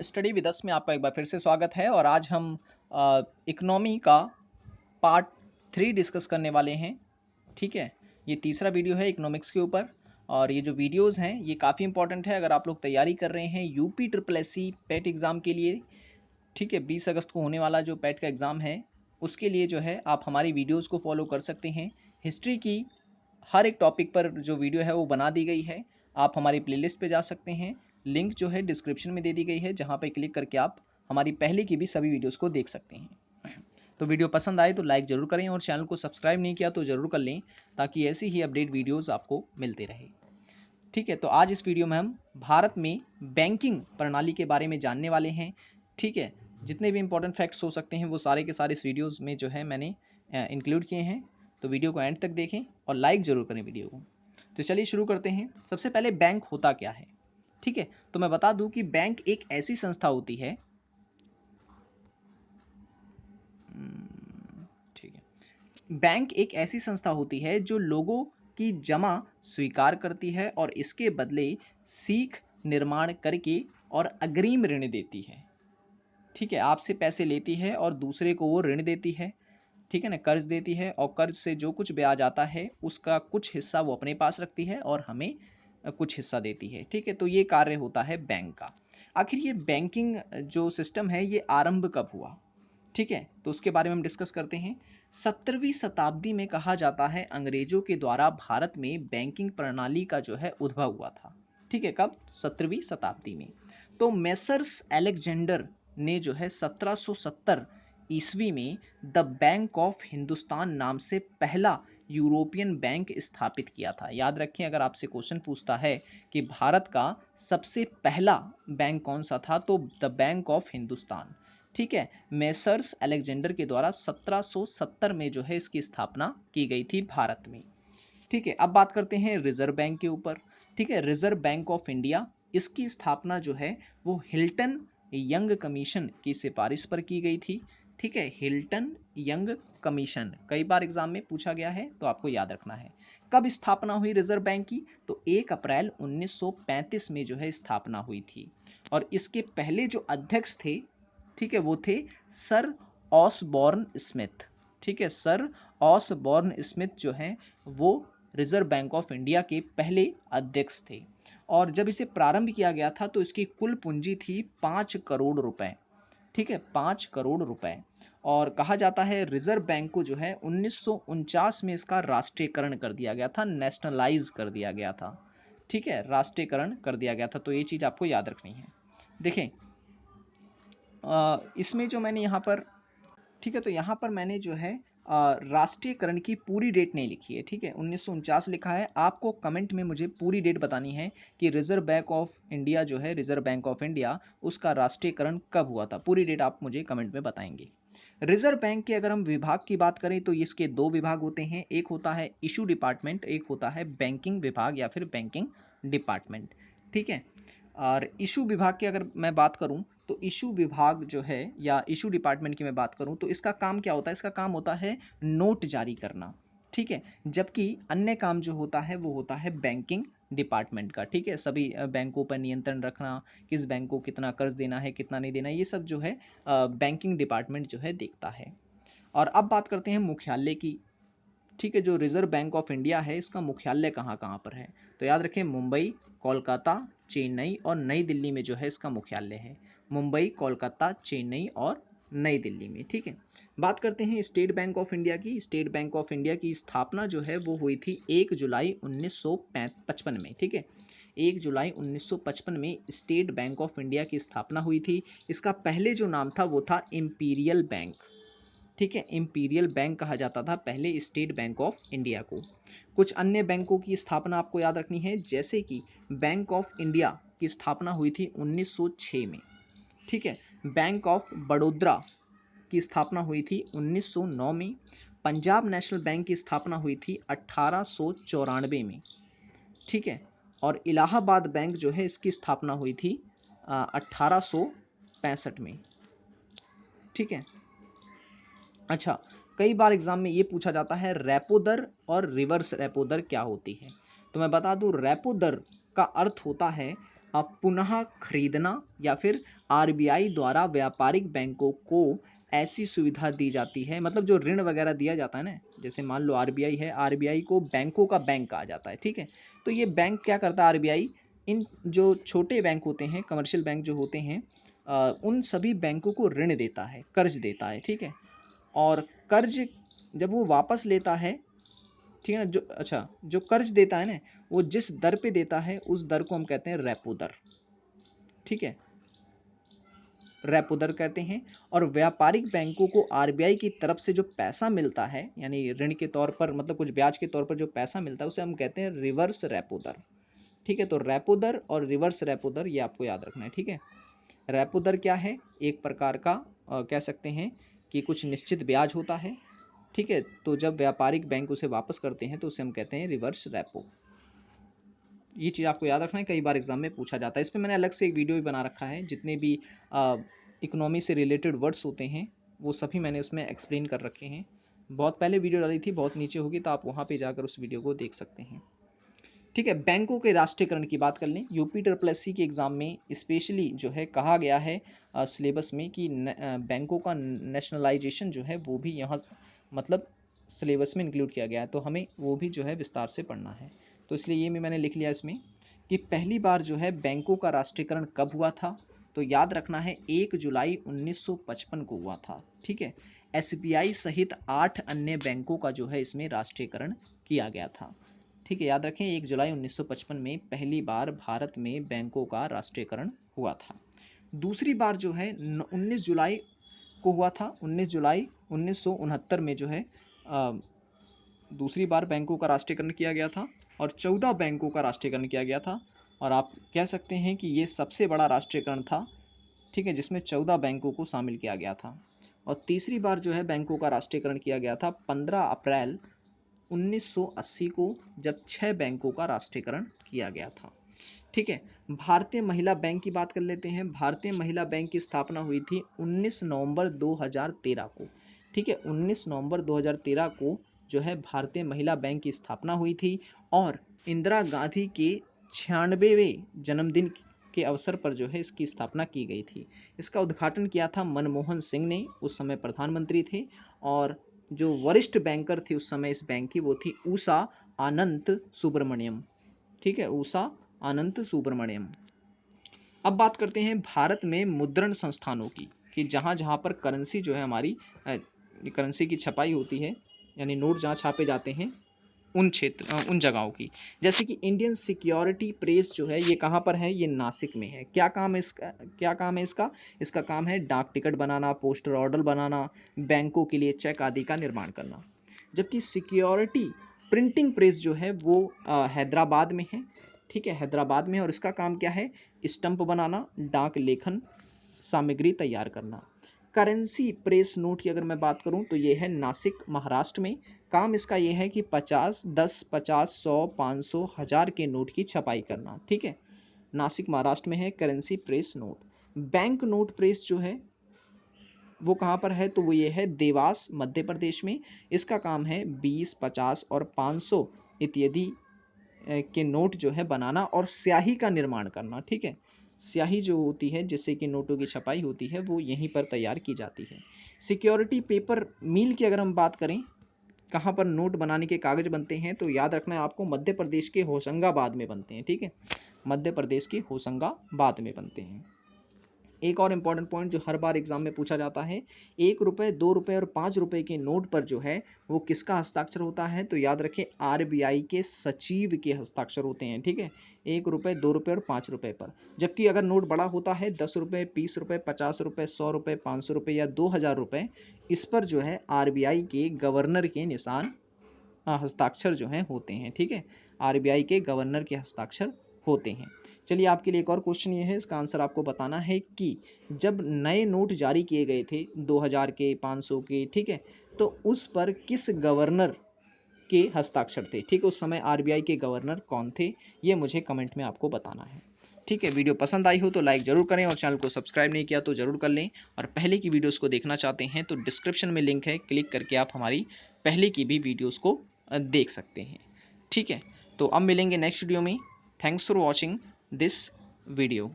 Study with us में आपका एक बार फिर से स्वागत है और आज हम इकोनॉमी का पार्ट 3 डिस्कस करने वाले हैं। ठीक है, ये तीसरा वीडियो है इकोनॉमिक्स के ऊपर और ये जो वीडियोस हैं ये काफ़ी इंपॉर्टेंट है अगर आप लोग तैयारी कर रहे हैं यूपी ट्रिपल एस सी पेट एग्ज़ाम के लिए। ठीक है, 20 अगस्त को होने वाला जो पेट का एग्ज़ाम है उसके लिए जो है आप हमारी वीडियोज़ को फॉलो कर सकते हैं। हिस्ट्री की हर एक टॉपिक पर जो वीडियो है वो बना दी गई है। आप हमारी प्लेलिस्ट पे जा सकते हैं, लिंक जो है डिस्क्रिप्शन में दे दी गई है, जहाँ पे क्लिक करके आप हमारी पहले की भी सभी वीडियोज़ को देख सकते हैं। तो वीडियो पसंद आए तो लाइक ज़रूर करें और चैनल को सब्सक्राइब नहीं किया तो ज़रूर कर लें, ताकि ऐसी ही अपडेट वीडियोज़ आपको मिलते रहे। ठीक है, तो आज इस वीडियो में हम भारत में बैंकिंग प्रणाली के बारे में जानने वाले हैं। ठीक है, जितने भी इंपॉर्टेंट फैक्ट्स हो सकते हैं वो सारे के सारे इस वीडियोज़ में जो है मैंने इंक्लूड किए हैं। तो वीडियो को एंड तक देखें और लाइक ज़रूर करें वीडियो को। तो चलिए शुरू करते हैं। सबसे पहले बैंक होता क्या है? ठीक है, तो मैं बता दूं कि बैंक एक ऐसी संस्था होती है। ठीक है, बैंक एक ऐसी संस्था होती है जो लोगों की जमा स्वीकार करती है और इसके बदले सीख निर्माण करके और अग्रिम ऋण देती है। ठीक है, आपसे पैसे लेती है और दूसरे को वो ऋण देती है। ठीक है ना, कर्ज देती है और कर्ज से जो कुछ ब्याज आता है उसका कुछ हिस्सा वो अपने पास रखती है और हमें कुछ हिस्सा देती है। ठीक है, तो ये कार्य होता है बैंक का। आखिर ये बैंकिंग जो सिस्टम है ये आरंभ कब हुआ? ठीक है, तो उसके बारे में हम डिस्कस करते हैं। 17वीं शताब्दी में कहा जाता है अंग्रेजों के द्वारा भारत में बैंकिंग प्रणाली का जो है उद्भव हुआ था। ठीक है, कब? 17वीं शताब्दी में। तो मेसर्स अलेक्जेंडर ने जो है 1770 ईस्वी में द बैंक ऑफ हिंदुस्तान नाम से पहला यूरोपियन बैंक स्थापित किया था। याद रखें, अगर आपसे क्वेश्चन पूछता है कि भारत का सबसे पहला बैंक कौन सा था, तो द बैंक ऑफ हिंदुस्तान। ठीक है, मेसर्स अलेक्जेंडर के द्वारा 1770 में जो है इसकी स्थापना की गई थी भारत में। ठीक है, अब बात करते हैं रिजर्व बैंक के ऊपर। ठीक है, रिजर्व बैंक ऑफ इंडिया, इसकी स्थापना जो है वो हिल्टन यंग कमीशन की सिफारिश पर की गई थी। ठीक है, हिल्टन यंग कमीशन कई बार एग्जाम में पूछा गया है तो आपको याद रखना है। कब स्थापना हुई रिजर्व बैंक की? तो 1 अप्रैल 1935 में जो है स्थापना हुई थी और इसके पहले जो अध्यक्ष थे, ठीक है, वो थे सर ऑसबॉर्न स्मिथ। ठीक है, सर ऑसबॉर्न स्मिथ जो हैं वो रिजर्व बैंक ऑफ इंडिया के पहले अध्यक्ष थे और जब इसे प्रारंभ किया गया था तो इसकी कुल पूंजी थी 5 करोड़ रुपए। ठीक है, 5 करोड़ रुपए। और कहा जाता है रिजर्व बैंक को जो है 1949 में इसका राष्ट्रीयकरण कर दिया गया था, नेशनलाइज कर दिया गया था। ठीक है, राष्ट्रीयकरण कर दिया गया था, तो ये चीज़ आपको याद रखनी है। देखें, इसमें जो मैंने यहाँ पर, ठीक है, तो यहाँ पर मैंने जो है राष्ट्रीयकरण की पूरी डेट नहीं लिखी है। ठीक है, 1949 लिखा है। आपको कमेंट में मुझे पूरी डेट बतानी है कि रिजर्व बैंक ऑफ इंडिया जो है, रिजर्व बैंक ऑफ इंडिया, उसका राष्ट्रीयकरण कब हुआ था। पूरी डेट आप मुझे कमेंट में बताएंगे। रिजर्व बैंक के अगर हम विभाग की बात करें तो इसके 2 विभाग होते हैं, एक होता है इशू डिपार्टमेंट, एक होता है बैंकिंग विभाग या फिर बैंकिंग डिपार्टमेंट। ठीक है, और इशू विभाग की अगर मैं बात करूं तो इशू विभाग जो है या इशू डिपार्टमेंट की मैं बात करूं तो इसका काम क्या होता है? इसका काम होता है नोट जारी करना। ठीक है, जबकि अन्य काम जो होता है वो होता है बैंकिंग डिपार्टमेंट का। ठीक है, सभी बैंकों पर नियंत्रण रखना, किस बैंक को कितना कर्ज देना है कितना नहीं देना, ये सब जो है बैंकिंग डिपार्टमेंट जो है देखता है। और अब बात करते हैं मुख्यालय की। ठीक है, जो रिजर्व बैंक ऑफ इंडिया है इसका मुख्यालय कहाँ कहाँ पर है? तो याद रखें, मुंबई, कोलकाता, चेन्नई और नई दिल्ली में जो है इसका मुख्यालय है। मुंबई, कोलकाता, चेन्नई और नई दिल्ली में। ठीक है, बात करते हैं स्टेट बैंक ऑफ इंडिया की। स्टेट बैंक ऑफ इंडिया की स्थापना जो है वो हुई थी 1 जुलाई 1955 में। ठीक है, 1 जुलाई 1955 में स्टेट बैंक ऑफ इंडिया की स्थापना हुई थी। इसका पहले जो नाम था वो था इंपीरियल बैंक। ठीक है, इंपीरियल बैंक कहा जाता था पहले स्टेट बैंक ऑफ इंडिया को। कुछ अन्य बैंकों की स्थापना आपको याद रखनी है, जैसे कि बैंक ऑफ इंडिया की स्थापना हुई थी 1906 में। ठीक है, बैंक ऑफ बड़ौदा की स्थापना हुई थी 1909 में। पंजाब नेशनल बैंक की स्थापना हुई थी 1894 में। ठीक है, और इलाहाबाद बैंक जो है इसकी स्थापना हुई थी 1865 में। ठीक है, अच्छा, कई बार एग्जाम में ये पूछा जाता है रेपो दर और रिवर्स रेपो दर क्या होती है। तो मैं बता दूं, रेपो दर का अर्थ होता है पुनः खरीदना या फिर आरबीआई द्वारा व्यापारिक बैंकों को ऐसी सुविधा दी जाती है, मतलब जो ऋण वगैरह दिया जाता है ना, जैसे मान लो आरबीआई है, आरबीआई को बैंकों का बैंक कहा जाता है, ठीक है। तो ये बैंक क्या करता है आरबीआई, इन जो छोटे बैंक होते हैं, कमर्शियल बैंक जो होते हैं, उन सभी बैंकों को ऋण देता है, कर्ज देता है, ठीक है। और कर्ज जब वो वापस लेता है, ठीक है ना, जो अच्छा जो कर्ज देता है ना, वो जिस दर पे देता है उस दर को हम कहते हैं रेपो दर, ठीक है, रेपो दर कहते हैं। और व्यापारिक बैंकों को आरबीआई की तरफ से जो पैसा मिलता है, यानी ऋण के तौर पर, मतलब कुछ ब्याज के तौर पर जो पैसा मिलता है, उसे हम कहते हैं रिवर्स रेपो दर, ठीक है। तो रेपो दर और रिवर्स रेपो दर ये आपको याद रखना है, ठीक है। रेपो दर क्या है, एक प्रकार का कह सकते हैं कि कुछ निश्चित ब्याज होता है, ठीक है। तो जब व्यापारिक बैंक उसे वापस करते हैं तो उसे हम कहते हैं रिवर्स रेपो। ये चीज़ आपको याद रखना है, कई बार एग्जाम में पूछा जाता है। इस पर मैंने अलग से एक वीडियो भी बना रखा है, जितने भी इकोनॉमी से रिलेटेड वर्ड्स होते हैं वो सभी मैंने उसमें एक्सप्लेन कर रखे हैं। बहुत पहले वीडियो डाली थी, बहुत नीचे होगी, तो आप वहाँ पे जाकर उस वीडियो को देख सकते हैं, ठीक है। बैंकों के राष्ट्रीयकरण की बात कर लें, यूपी ट्रिपल एस सी के एग्जाम में स्पेशली जो है कहा गया है सिलेबस में कि बैंकों का नेशनलाइजेशन जो है वो भी यहाँ मतलब सिलेबस में इंक्लूड किया गया है, तो हमें वो भी जो है विस्तार से पढ़ना है। तो इसलिए ये भी मैंने लिख लिया इसमें कि पहली बार जो है बैंकों का राष्ट्रीयकरण कब हुआ था, तो याद रखना है 1 जुलाई 1955 को हुआ था, ठीक है। एसबीआई सहित 8 अन्य बैंकों का जो है इसमें राष्ट्रीयकरण किया गया था, ठीक है। याद रखें 1 जुलाई 1955 में पहली बार भारत में बैंकों का राष्ट्रीयकरण हुआ था। दूसरी बार जो है 19 जुलाई को हुआ था, 19 जुलाई 1969 में जो है दूसरी बार बैंकों का राष्ट्रीयकरण किया गया था और 14 बैंकों का राष्ट्रीयकरण किया गया था। और आप कह सकते हैं कि ये सबसे बड़ा राष्ट्रीयकरण था, ठीक है, जिसमें 14 बैंकों को शामिल किया गया था। और तीसरी बार जो है बैंकों का राष्ट्रीयकरण किया गया था 15 अप्रैल 1980 को, जब 6 बैंकों का राष्ट्रीयकरण किया गया था, ठीक है। भारतीय महिला बैंक की बात कर लेते हैं। भारतीय महिला बैंक की स्थापना हुई थी 19 नवंबर 2013 को, ठीक है। 19 नवंबर 2013 को जो है भारतीय महिला बैंक की स्थापना हुई थी और इंदिरा गांधी के 96वें जन्मदिन के अवसर पर जो है इसकी स्थापना की गई थी। इसका उद्घाटन किया था मनमोहन सिंह ने, उस समय प्रधानमंत्री थे। और जो वरिष्ठ बैंकर थी उस समय इस बैंक की, वो थी उषा अनंत सुब्रमण्यम, ठीक है, उषा अनंत सुब्रमण्यम। अब बात करते हैं भारत में मुद्रण संस्थानों की, कि जहाँ जहाँ पर करेंसी जो है हमारी करेंसी की छपाई होती है, यानी नोट जहाँ छापे जाते हैं, उन क्षेत्र उन जगहों की। जैसे कि इंडियन सिक्योरिटी प्रेस जो है ये कहाँ पर है, ये नासिक में है। क्या काम है इसका, क्या काम है इसका, इसका काम है डाक टिकट बनाना, पोस्टर ऑर्डर बनाना, बैंकों के लिए चेक आदि का निर्माण करना। जबकि सिक्योरिटी प्रिंटिंग प्रेस जो है वो हैदराबाद में है, ठीक है, हैदराबाद में। और इसका काम क्या है, स्टंप बनाना, डाक लेखन सामग्री तैयार करना। करेंसी प्रेस नोट की अगर मैं बात करूं तो ये है नासिक महाराष्ट्र में। काम इसका ये है कि 50, 10, 50, 100, 500, 1000 के नोट की छपाई करना, ठीक है। नासिक महाराष्ट्र में है currency press note. Bank note press जो है वो कहाँ पर है, तो वो ये है देवास मध्य प्रदेश में। इसका काम है 20, 50 और 500 इत्यादि के नोट जो है बनाना और स्याही का निर्माण करना, ठीक है। स्याही जो होती है जिससे कि नोटों की छपाई होती है वो यहीं पर तैयार की जाती है। सिक्योरिटी पेपर मिल की अगर हम बात करें, कहाँ पर नोट बनाने के कागज बनते हैं, तो याद रखना है आपको मध्य प्रदेश के होशंगाबाद में बनते हैं, ठीक है, मध्य प्रदेश के होशंगाबाद में बनते हैं। एक और इम्पॉर्टेंट पॉइंट जो हर बार एग्जाम में पूछा जाता है, 1 रुपये, 2 रुपये और 5 रुपये के नोट पर जो है वो किसका हस्ताक्षर होता है, तो याद रखें आरबीआई के सचिव के हस्ताक्षर होते हैं, ठीक है, 1 रुपये, 2 रुपये और 5 रुपये पर। जबकि अगर नोट बड़ा होता है 10 रुपये, 20 रुपये, 50 रुपये, 100 रुपये, 500 रुपये या 2000 रुपये, इस पर जो है आरबीआई के गवर्नर के निशान हस्ताक्षर जो हैं होते हैं, ठीक है, आरबीआई के गवर्नर के हस्ताक्षर होते हैं। चलिए आपके लिए एक और क्वेश्चन ये है, इसका आंसर आपको बताना है कि जब नए नोट जारी किए गए थे 2000 के, 500 के, ठीक है, तो उस पर किस गवर्नर के हस्ताक्षर थे, ठीक है, उस समय आरबीआई के गवर्नर कौन थे, ये मुझे कमेंट में आपको बताना है, ठीक है। वीडियो पसंद आई हो तो लाइक जरूर करें और चैनल को सब्सक्राइब नहीं किया तो जरूर कर लें। और पहले की वीडियोस को देखना चाहते हैं तो डिस्क्रिप्शन में लिंक है, क्लिक करके आप हमारी पहले की भी वीडियोस को देख सकते हैं, ठीक है। तो अब मिलेंगे नेक्स्ट वीडियो में। Thanks for watching this video.